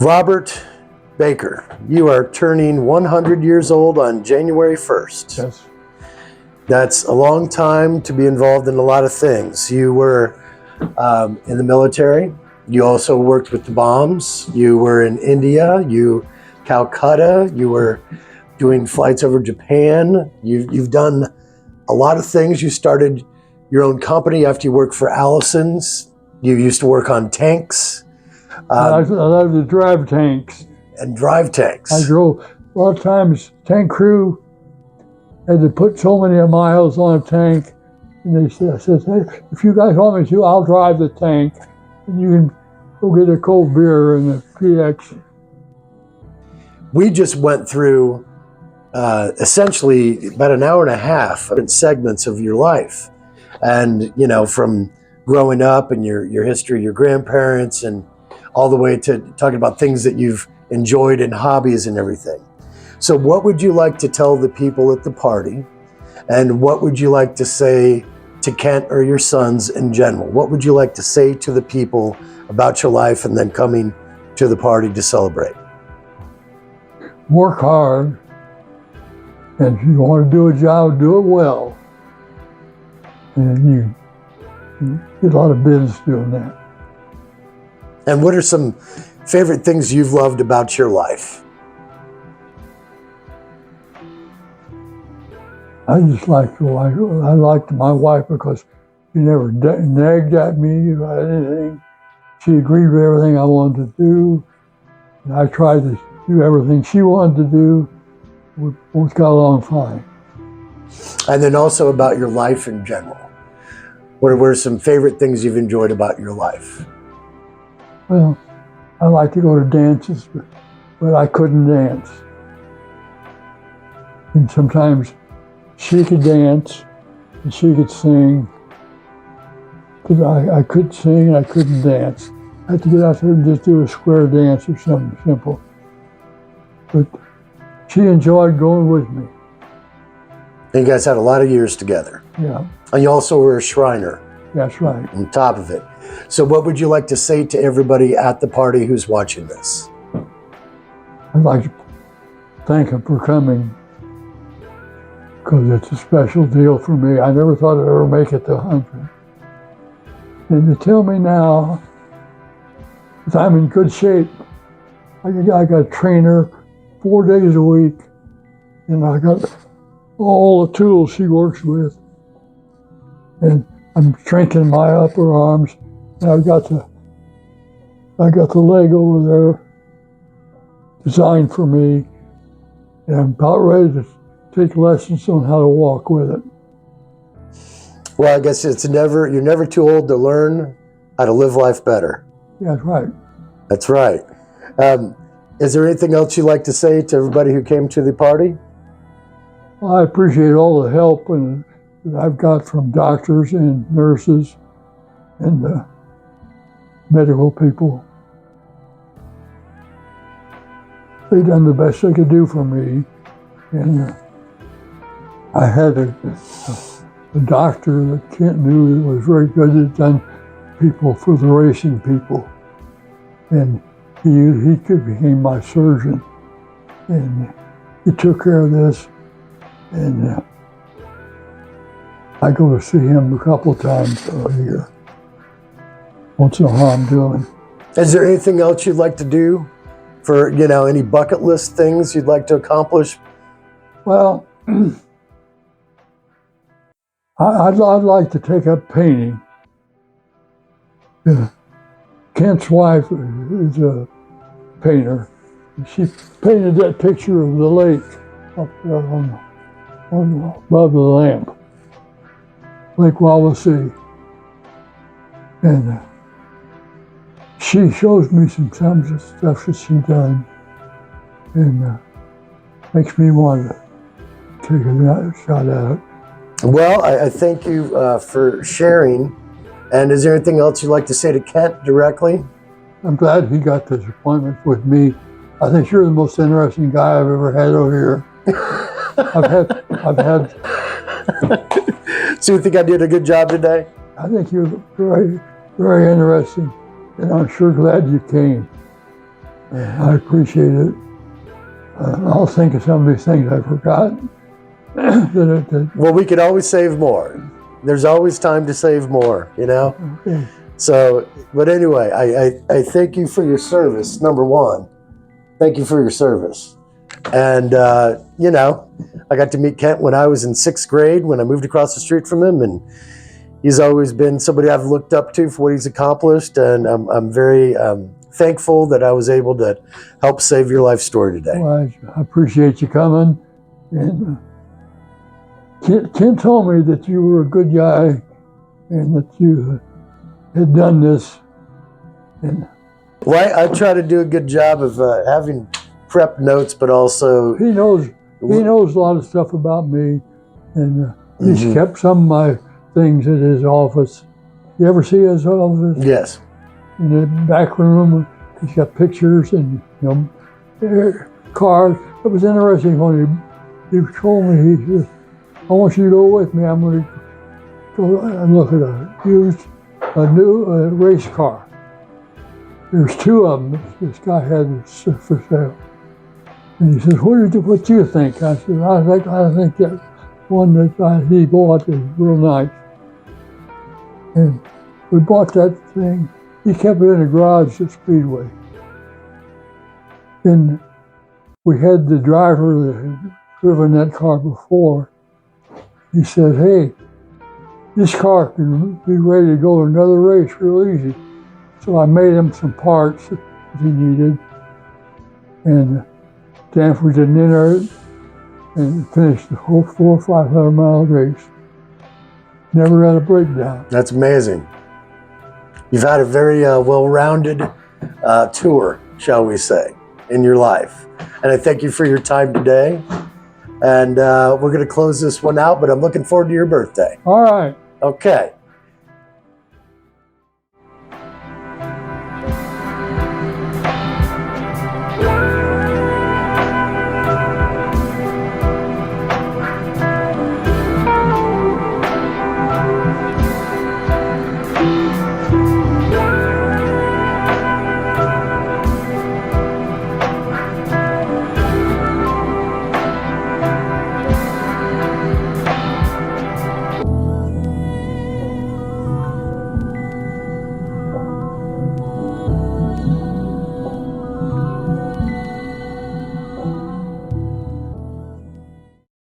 Robert Baker, you are turning 100 years old on January 1st. Yes. That's a long time to be involved in a lot of things. You were in the military. You also worked with the bombs. You were in India, Calcutta. You were doing flights over Japan. You've done a lot of things. You started your own company after you worked for Allison's. You used to work on tanks. I love to drive tanks. And drive tanks. I drove, a lot of times, tank crew had to put so many miles on a tank. And I said, hey, if you guys want me to, I'll drive the tank. And you can go get a cold beer and a PX. We just went through essentially about an hour and a half of different segments of your life. And, you know, from growing up and your history, your grandparents, and all the way to talking about things that you've enjoyed and hobbies and everything. So what would you like to tell the people at the party? And what would you like to say to Kent or your sons in general? What would you like to say to the people about your life and then coming to the party to celebrate? Work hard. And if you want to do a job, do it well. And you get a lot of business doing that. And what are some favorite things you've loved about your life? I just liked I liked my wife because she never nagged at me about anything. She agreed with everything I wanted to do. And I tried to do everything she wanted to do. We both got along fine. And then also about your life in general. What were some favorite things you've enjoyed about your life? Well, I like to go to dances, but I couldn't dance. And sometimes she could dance and she could sing. Because I could sing and I couldn't dance. I had to get out there and just do a square dance or something simple. But she enjoyed going with me. And you guys had a lot of years together. Yeah. And you also were a Shriner. That's right. On top of it. So what would you like to say to everybody at the party who's watching this? I'd like to thank them for coming, because it's a special deal for me. I never thought I'd ever make it to 100. And to tell me now that I'm in good shape. I got a trainer 4 days a week, and I got all the tools she works with. And I'm strengthening my upper arms. And I got the leg over there designed for me. And I'm about ready to take lessons on how to walk with it. Well, I guess you're never too old to learn how to live life better. Yeah, that's right. That's right. Is there anything else you'd like to say to everybody who came to the party? Well, I appreciate all the help that I've got from doctors and nurses and medical people. They done the best they could do for me. And I had a doctor that Kent knew that was very good at done people for the racing people. And he became my surgeon. And he took care of this. And I go to see him a couple of times a year. Once in a while I'm doing. Is there anything else you'd like to do for, any bucket list things you'd like to accomplish? Well, I'd like to take up painting. Kent's wife is a painter. She painted that picture of the lake up there above the lamp, Lake Wawasee. And she shows me some of the stuff that she done, and makes me want to take a shot at it. Well, I thank you for sharing. And is there anything else you'd like to say to Kent directly? I'm glad he got this appointment with me. I think you're the most interesting guy I've ever had over here. I've had. So you think I did a good job today? I think you're very, very interesting, and I'm sure glad you came. I appreciate it. I'll think of some of these things I forgot. Well, we could always save more. There's always time to save more, you know? Okay. So, but anyway, I thank you for your service, number one. Thank you for your service. And, you know, I got to meet Kent when I was in 6th grade, when I moved across the street from him. And he's always been somebody I've looked up to for what he's accomplished. And I'm very thankful that I was able to help save your life story today. Well, I appreciate you coming. And Ken told me that you were a good guy and that you had done this. And Well, I try to do a good job of having prep notes, but also he knows a lot of stuff about me, and he's kept some of my things in his office. You ever see his office? yes. In the back room, he's got pictures and cars. It was interesting when he told me, he said, "I want you to go with me. I'm going to go and look at a new race car." There's 2 of them. This guy had for sale. And he says, what do you think? I said, I think that one that he bought is real nice. And we bought that thing. He kept it in the garage at Speedway. Then we had the driver that had driven that car before. He said, "Hey, this car can be ready to go another race real easy." So I made him some parts that he needed, and Danforth didn't enter it, and finished the whole 400 or 500 mile race. Never had a breakdown. That's amazing. You've had a very well-rounded tour, shall we say, in your life. And I thank you for your time today. And we're going to close this one out, but I'm looking forward to your birthday. All right. Okay.